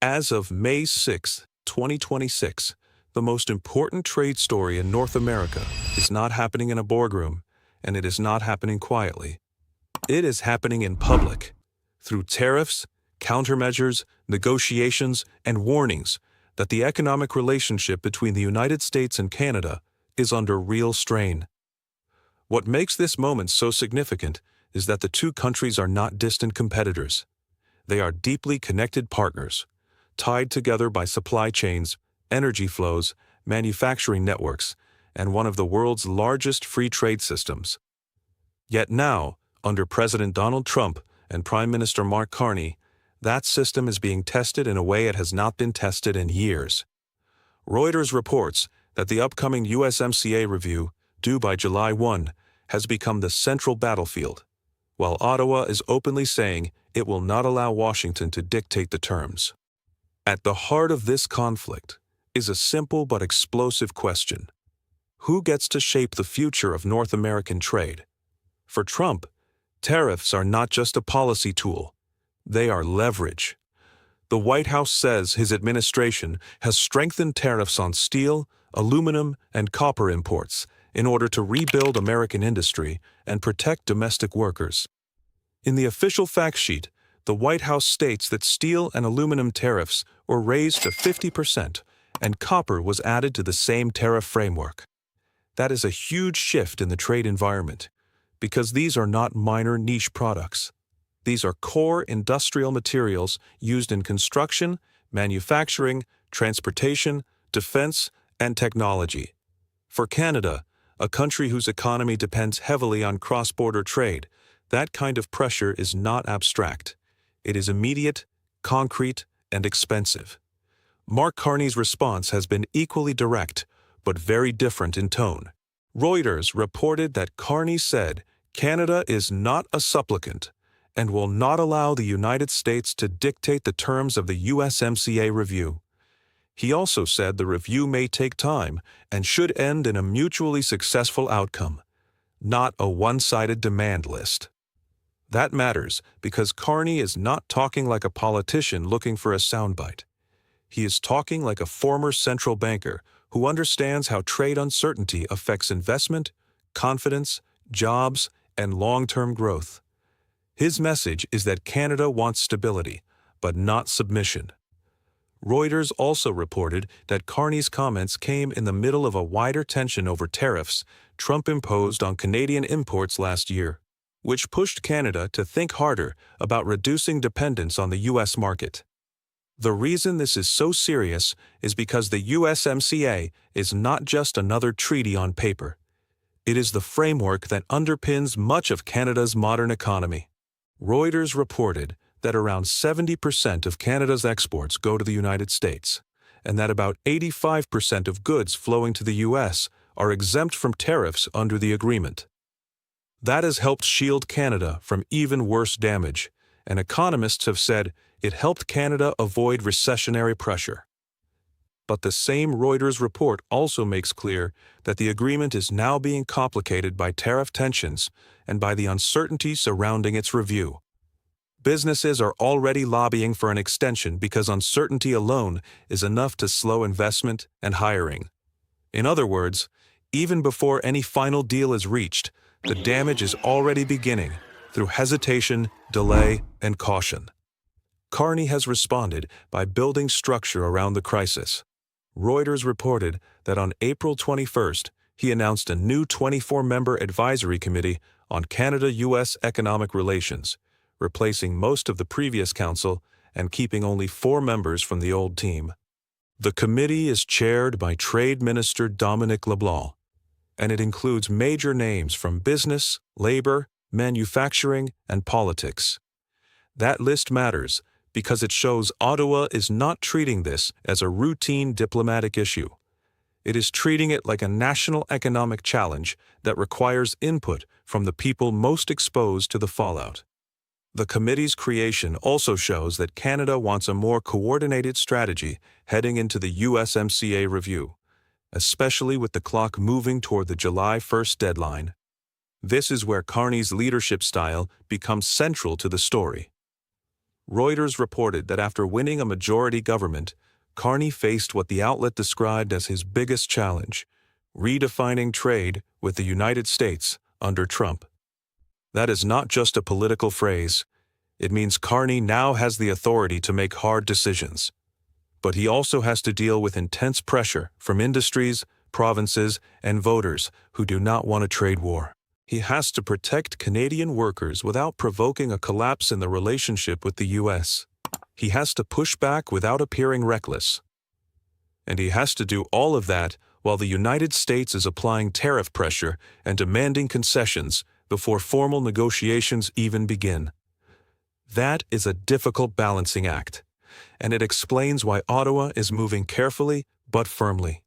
As of May 6, 2026, the most important trade story in North America is not happening in a boardroom, and it is not happening quietly. It is happening in public, through tariffs, countermeasures, negotiations, and warnings that the economic relationship between the United States and Canada is under real strain. What makes this moment so significant is that the two countries are not distant competitors. They are deeply connected partners, tied together by supply chains, energy flows, manufacturing networks, and one of the world's largest free trade systems. Yet now, under President Donald Trump and Prime Minister Mark Carney, that system is being tested in a way it has not been tested in years. Reuters reports that the upcoming USMCA review, due by July 1, has become the central battlefield, while Ottawa is openly saying it will not allow Washington to dictate the terms. At the heart of this conflict is a simple but explosive question. Who gets to shape the future of North American trade? For Trump, tariffs are not just a policy tool. They are leverage. The White House says his administration has strengthened tariffs on steel, aluminum, and copper imports in order to rebuild American industry and protect domestic workers. In the official fact sheet, the White House states that steel and aluminum tariffs were raised to 50%, and copper was added to the same tariff framework. That is a huge shift in the trade environment, because these are not minor niche products. These are core industrial materials used in construction, manufacturing, transportation, defense, and technology. For Canada, a country whose economy depends heavily on cross-border trade, that kind of pressure is not abstract. It is immediate, concrete, and expensive. Mark Carney's response has been equally direct, but very different in tone. Reuters reported that Carney said Canada is not a supplicant and will not allow the United States to dictate the terms of the USMCA review. He also said the review may take time and should end in a mutually successful outcome, not a one-sided demand list. That matters because Carney is not talking like a politician looking for a soundbite. He is talking like a former central banker who understands how trade uncertainty affects investment, confidence, jobs, and long-term growth. His message is that Canada wants stability, but not submission. Reuters also reported that Carney's comments came in the middle of a wider tension over tariffs Trump imposed on Canadian imports last year, which pushed Canada to think harder about reducing dependence on the U.S. market. The reason this is so serious is because the USMCA is not just another treaty on paper. It is the framework that underpins much of Canada's modern economy. Reuters reported that around 70% of Canada's exports go to the United States, and that about 85% of goods flowing to the U.S. are exempt from tariffs under the agreement. That has helped shield Canada from even worse damage, and economists have said it helped Canada avoid recessionary pressure. But the same Reuters report also makes clear that the agreement is now being complicated by tariff tensions and by the uncertainty surrounding its review. Businesses are already lobbying for an extension because uncertainty alone is enough to slow investment and hiring. In other words, even before any final deal is reached, the damage is already beginning through hesitation, delay, and caution. Carney has responded by building structure around the crisis. Reuters reported that on April 21st, he announced a new 24-member advisory committee on Canada-U.S. economic relations, replacing most of the previous council and keeping only 4 members from the old team. The committee is chaired by Trade Minister Dominic LeBlanc, and it includes major names from business, labor, manufacturing, and politics. That list matters because it shows Ottawa is not treating this as a routine diplomatic issue. It is treating it like a national economic challenge that requires input from the people most exposed to the fallout. The committee's creation also shows that Canada wants a more coordinated strategy heading into the USMCA review, especially with the clock moving toward the July 1st deadline. This is where Carney's leadership style becomes central to the story. Reuters reported that after winning a majority government, Carney faced what the outlet described as his biggest challenge: redefining trade with the United States under Trump. That is not just a political phrase. It means Carney now has the authority to make hard decisions. But he also has to deal with intense pressure from industries, provinces, and voters who do not want a trade war. He has to protect Canadian workers without provoking a collapse in the relationship with the U.S. He has to push back without appearing reckless. And he has to do all of that while the United States is applying tariff pressure and demanding concessions before formal negotiations even begin. That is a difficult balancing act, and it explains why Ottawa is moving carefully but firmly.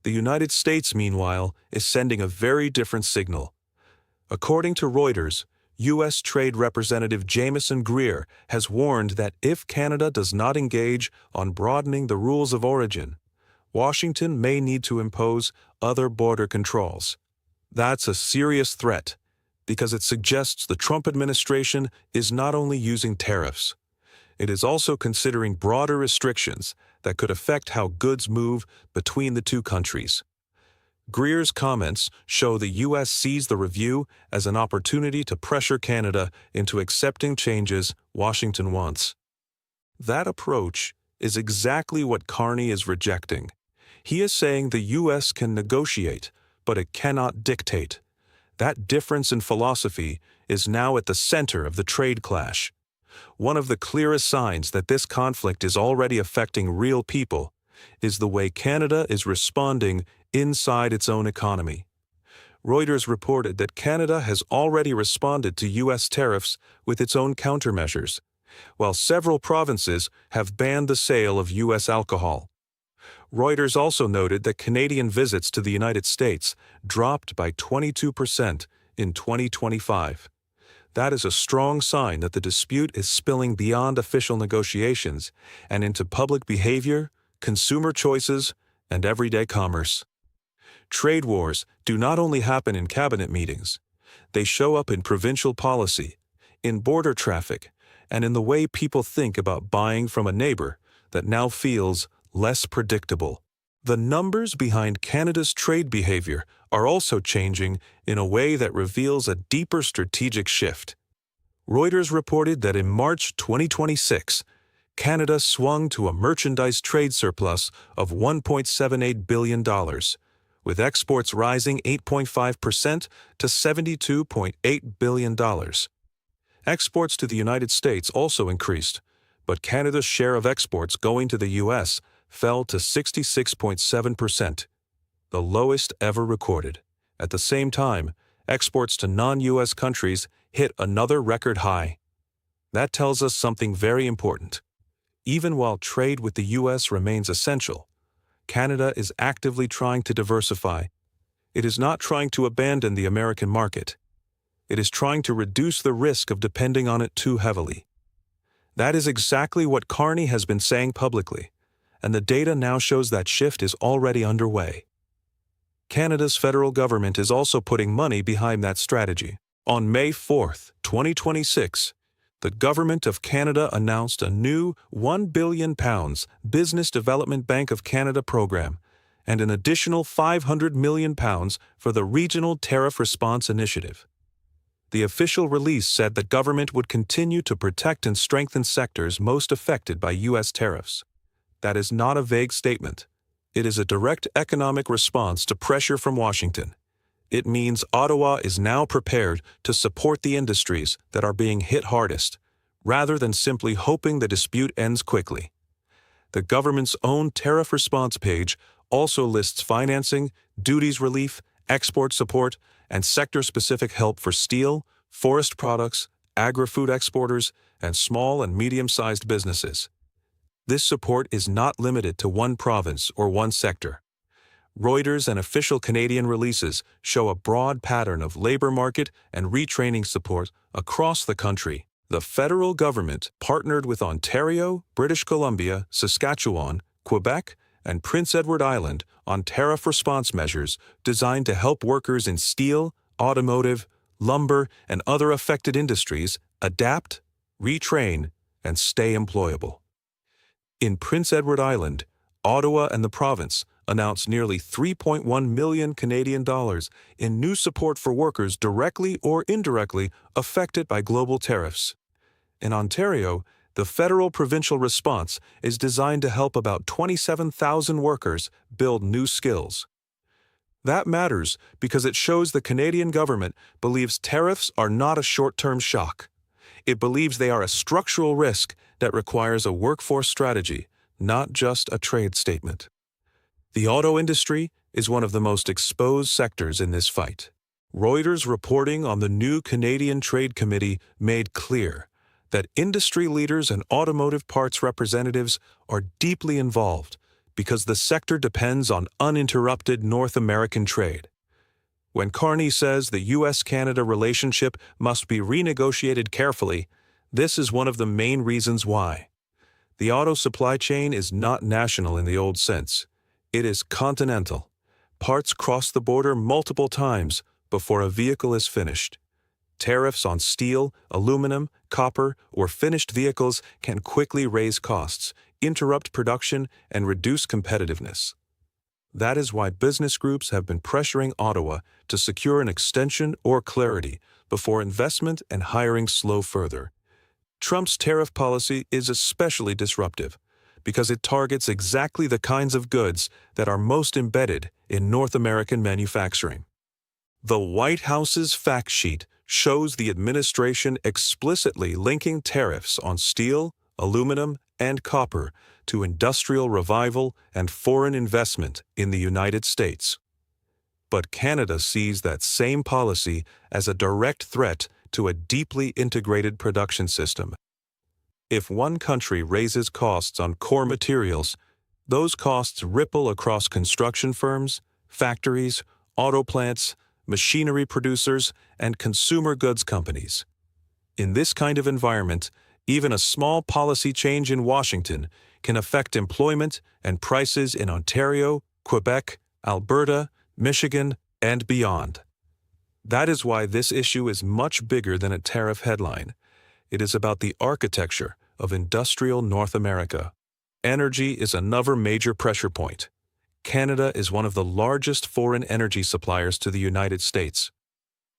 The United States, meanwhile, is sending a very different signal. According to Reuters, U.S. Trade Representative Jamieson Greer has warned that if Canada does not engage on broadening the rules of origin, Washington may need to impose other border controls. That's a serious threat, because it suggests the Trump administration is not only using tariffs, it is also considering broader restrictions that could affect how goods move between the two countries. Greer's comments show the U.S. sees the review as an opportunity to pressure Canada into accepting changes Washington wants. That approach is exactly what Carney is rejecting. He is saying the U.S. can negotiate, but it cannot dictate. That difference in philosophy is now at the center of the trade clash. One of the clearest signs that this conflict is already affecting real people is the way Canada is responding inside its own economy. Reuters reported that Canada has already responded to U.S. tariffs with its own countermeasures, while several provinces have banned the sale of U.S. alcohol. Reuters also noted that Canadian visits to the United States dropped by 22% in 2025. That is a strong sign that the dispute is spilling beyond official negotiations and into public behavior, consumer choices, and everyday commerce. Trade wars do not only happen in cabinet meetings. They show up in provincial policy, in border traffic, and in the way people think about buying from a neighbor that now feels less predictable. The numbers behind Canada's trade behavior are also changing in a way that reveals a deeper strategic shift. Reuters reported that in March 2026, Canada swung to a merchandise trade surplus of $1.78 billion, with exports rising 8.5% to $72.8 billion. Exports to the United States also increased, but Canada's share of exports going to the U.S. fell to 66.7%, the lowest ever recorded. At the same time, exports to non-U.S. countries hit another record high. That tells us something very important. Even while trade with the U.S. remains essential, Canada is actively trying to diversify. It is not trying to abandon the American market. It is trying to reduce the risk of depending on it too heavily. That is exactly what Carney has been saying publicly, and the data now shows that shift is already underway. Canada's federal government is also putting money behind that strategy. On May 4, 2026, the Government of Canada announced a new £1 billion Business Development Bank of Canada program and an additional £500 million for the Regional Tariff Response Initiative. The official release said the government would continue to protect and strengthen sectors most affected by U.S. tariffs. That is not a vague statement. It is a direct economic response to pressure from Washington. It means Ottawa is now prepared to support the industries that are being hit hardest, rather than simply hoping the dispute ends quickly. The government's own tariff response page also lists financing, duties relief, export support, and sector-specific help for steel, forest products, agri-food exporters, and small and medium-sized businesses. This support is not limited to one province or one sector. Reuters and official Canadian releases show a broad pattern of labor market and retraining support across the country. The federal government partnered with Ontario, British Columbia, Saskatchewan, Quebec, and Prince Edward Island on tariff response measures designed to help workers in steel, automotive, lumber, and other affected industries adapt, retrain, and stay employable. In Prince Edward Island, Ottawa and the province announced nearly 3.1 million Canadian dollars in new support for workers directly or indirectly affected by global tariffs. In Ontario, the federal-provincial response is designed to help about 27,000 workers build new skills. That matters because it shows the Canadian government believes tariffs are not a short-term shock. It believes they are a structural risk that requires a workforce strategy, not just a trade statement. The auto industry is one of the most exposed sectors in this fight. Reuters reporting on the new Canadian Trade Committee made clear that industry leaders and automotive parts representatives are deeply involved because the sector depends on uninterrupted North American trade. When Carney says the U.S. Canada relationship must be renegotiated carefully, this is one of the main reasons why. The auto supply chain is not national in the old sense. It is continental. Parts cross the border multiple times before a vehicle is finished. Tariffs on steel, aluminum, copper, or finished vehicles can quickly raise costs, interrupt production, and reduce competitiveness. That is why business groups have been pressuring Ottawa to secure an extension or clarity before investment and hiring slow further. Trump's tariff policy is especially disruptive because it targets exactly the kinds of goods that are most embedded in North American manufacturing. The White House's fact sheet shows the administration explicitly linking tariffs on steel, aluminum, and copper to industrial revival and foreign investment in the United States. But Canada sees that same policy as a direct threat to a deeply integrated production system. If one country raises costs on core materials, those costs ripple across construction firms, factories, auto plants, machinery producers, and consumer goods companies. In this kind of environment, even a small policy change in Washington can affect employment and prices in Ontario, Quebec, Alberta, Michigan, and beyond. That is why this issue is much bigger than a tariff headline. It is about the architecture of industrial North America. Energy is another major pressure point. Canada is one of the largest foreign energy suppliers to the United States,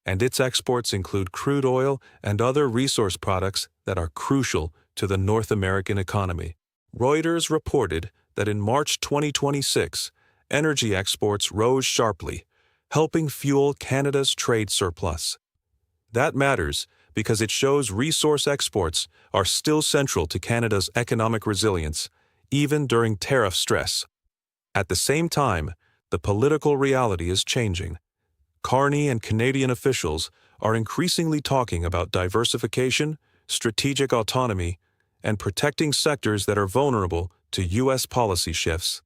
and its exports include crude oil and other resource products that are crucial to the North American economy. Reuters reported that in March 2026, energy exports rose sharply, helping fuel Canada's trade surplus. That matters because it shows resource exports are still central to Canada's economic resilience, even during tariff stress. At the same time, the political reality is changing. Carney and Canadian officials are increasingly talking about diversification, strategic autonomy, and protecting sectors that are vulnerable to U.S. policy shifts.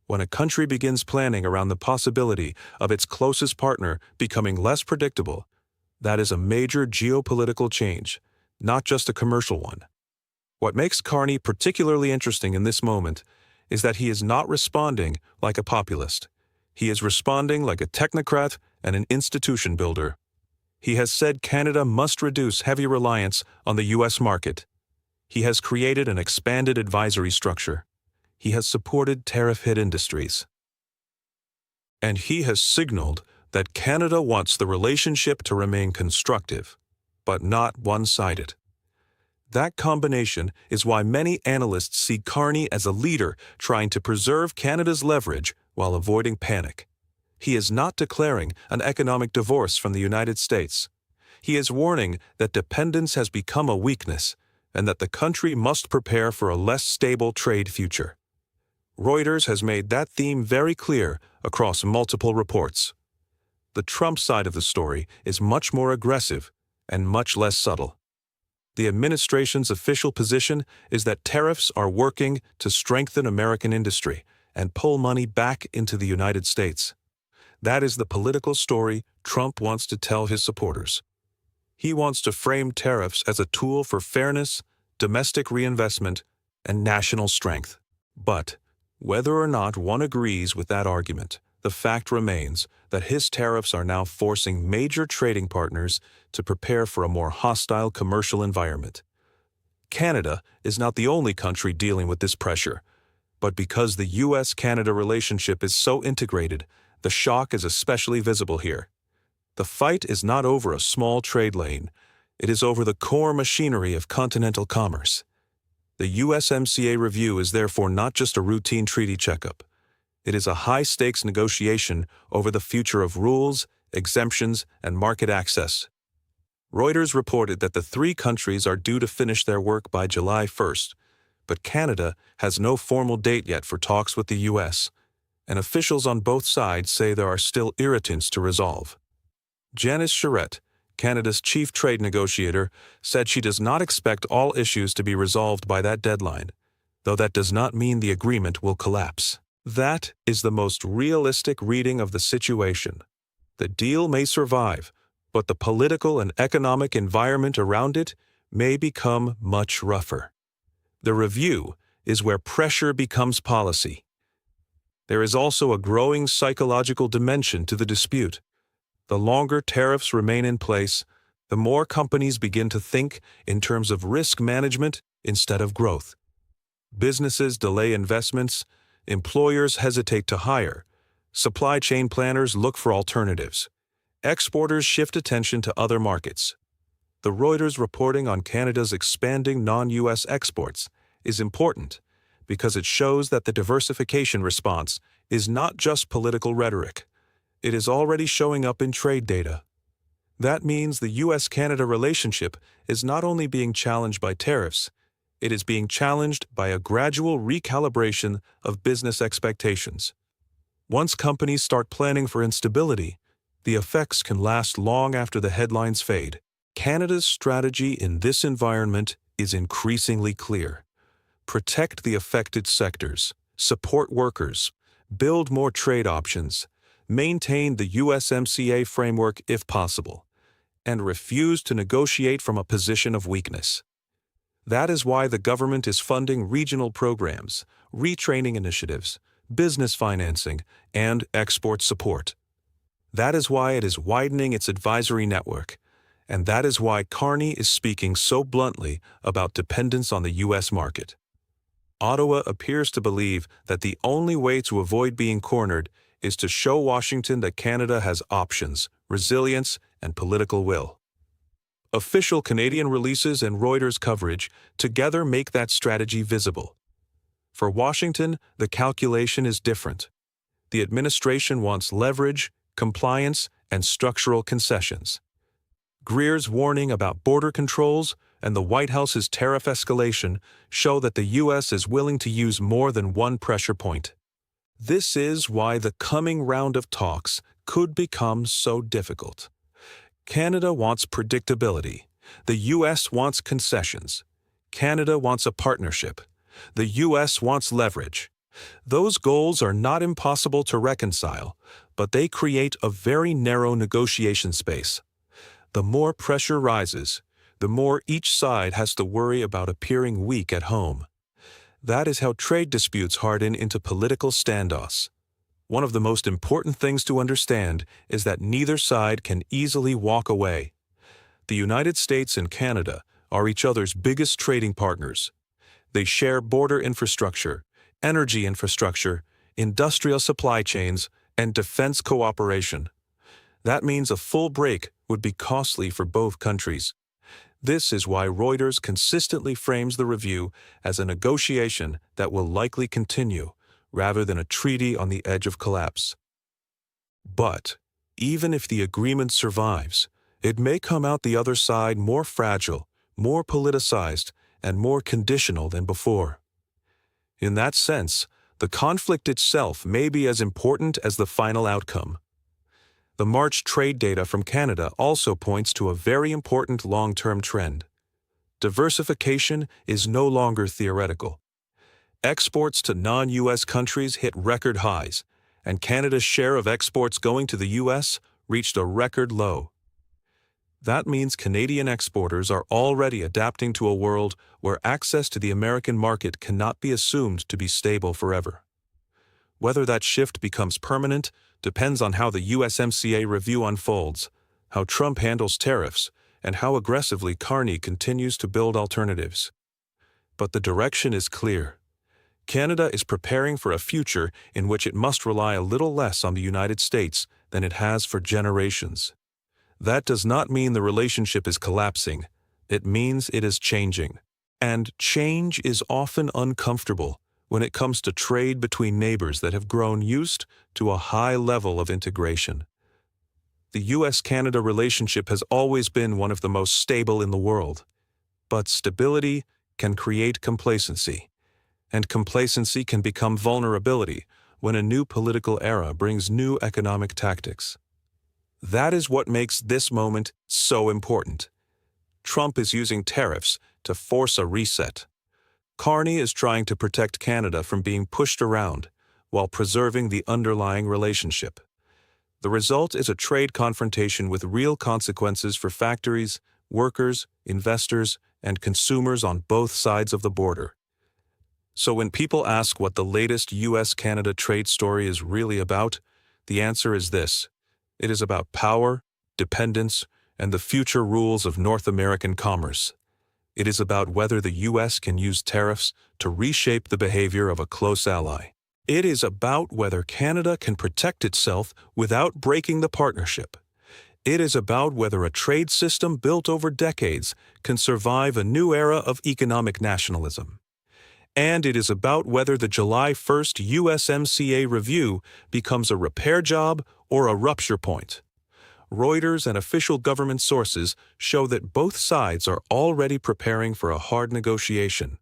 When a country begins planning around the possibility of its closest partner becoming less predictable, that is a major geopolitical change, not just a commercial one. What makes Carney particularly interesting in this moment is that he is not responding like a populist. He is responding like a technocrat and an institution builder. He has said Canada must reduce heavy reliance on the U.S. market. He has created an expanded advisory structure. He has supported tariff-hit industries. And he has signaled that Canada wants the relationship to remain constructive, but not one-sided. That combination is why many analysts see Carney as a leader trying to preserve Canada's leverage while avoiding panic. He is not declaring an economic divorce from the United States. He is warning that dependence has become a weakness and that the country must prepare for a less stable trade future. Reuters has made that theme very clear across multiple reports. The Trump side of the story is much more aggressive and much less subtle. The administration's official position is that tariffs are working to strengthen American industry and pull money back into the United States. That is the political story Trump wants to tell his supporters. He wants to frame tariffs as a tool for fairness, domestic reinvestment, and national strength. But whether or not one agrees with that argument, the fact remains that his tariffs are now forcing major trading partners to prepare for a more hostile commercial environment. Canada is not the only country dealing with this pressure, but because the U.S.-Canada relationship is so integrated, the shock is especially visible here. The fight is not over a small trade lane. It is over the core machinery of continental commerce. The USMCA review is therefore not just a routine treaty checkup. It is a high-stakes negotiation over the future of rules, exemptions, and market access. Reuters reported that the three countries are due to finish their work by July 1st, but Canada has no formal date yet for talks with the U.S., and officials on both sides say there are still irritants to resolve. Janice Charette, Canada's chief trade negotiator, said she does not expect all issues to be resolved by that deadline, though that does not mean the agreement will collapse. That is the most realistic reading of the situation. The deal may survive, but the political and economic environment around it may become much rougher. The review is where pressure becomes policy. There is also a growing psychological dimension to the dispute. The longer tariffs remain in place, the more companies begin to think in terms of risk management instead of growth. Businesses delay investments, employers hesitate to hire, supply chain planners look for alternatives. Exporters shift attention to other markets. The Reuters reporting on Canada's expanding non-U.S. exports is important because it shows that the diversification response is not just political rhetoric. It is already showing up in trade data. That means the U.S.-Canada relationship is not only being challenged by tariffs, it is being challenged by a gradual recalibration of business expectations. Once companies start planning for instability, the effects can last long after the headlines fade. Canada's strategy in this environment is increasingly clear. Protect the affected sectors, support workers, build more trade options, maintain the USMCA framework if possible, and refuse to negotiate from a position of weakness. That is why the government is funding regional programs, retraining initiatives, business financing, and export support. That is why it is widening its advisory network, and that is why Carney is speaking so bluntly about dependence on the U.S. market. Ottawa appears to believe that the only way to avoid being cornered is to show Washington that Canada has options, resilience, and political will. Official Canadian releases and Reuters coverage together make that strategy visible. For Washington, the calculation is different. The administration wants leverage, compliance, and structural concessions. Greer's warning about border controls and the White House's tariff escalation show that the U.S. is willing to use more than one pressure point. This is why the coming round of talks could become so difficult. Canada wants predictability. The U.S. wants concessions. Canada wants a partnership. The U.S. wants leverage. Those goals are not impossible to reconcile, but they create a very narrow negotiation space. The more pressure rises, the more each side has to worry about appearing weak at home. That is how trade disputes harden into political standoffs. One of the most important things to understand is that neither side can easily walk away. The United States and Canada are each other's biggest trading partners. They share border infrastructure, energy infrastructure, industrial supply chains, and defense cooperation. That means a full break would be costly for both countries. This is why Reuters consistently frames the review as a negotiation that will likely continue, rather than a treaty on the edge of collapse. But, even if the agreement survives, it may come out the other side more fragile, more politicized, and more conditional than before. In that sense, the conflict itself may be as important as the final outcome. The March trade data from Canada also points to a very important long-term trend. Diversification is no longer theoretical. Exports to non-U.S. countries hit record highs, and Canada's share of exports going to the U.S. reached a record low. That means Canadian exporters are already adapting to a world where access to the American market cannot be assumed to be stable forever. Whether that shift becomes permanent depends on how the USMCA review unfolds, how Trump handles tariffs, and how aggressively Carney continues to build alternatives. but the direction is clear. Canada is preparing for a future in which it must rely a little less on the United States than it has for generations. That does not mean the relationship is collapsing. It means it is changing. And change is often uncomfortable when it comes to trade between neighbors that have grown used to a high level of integration. The U.S.-Canada relationship has always been one of the most stable in the world. But stability can create complacency, and complacency can become vulnerability when a new political era brings new economic tactics. That is what makes this moment so important. Trump is using tariffs to force a reset. Carney is trying to protect Canada from being pushed around while preserving the underlying relationship. The result is a trade confrontation with real consequences for factories, workers, investors, and consumers on both sides of the border. So when people ask what the latest U.S.-Canada trade story is really about, the answer is this. It is about power, dependence, and the future rules of North American commerce. It is about whether the U.S. can use tariffs to reshape the behavior of a close ally. It is about whether Canada can protect itself without breaking the partnership. It is about whether a trade system built over decades can survive a new era of economic nationalism. And it is about whether the July 1st USMCA review becomes a repair job or a rupture point. Reuters and official government sources show that both sides are already preparing for a hard negotiation.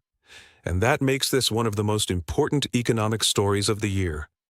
And that makes this one of the most important economic stories of the year.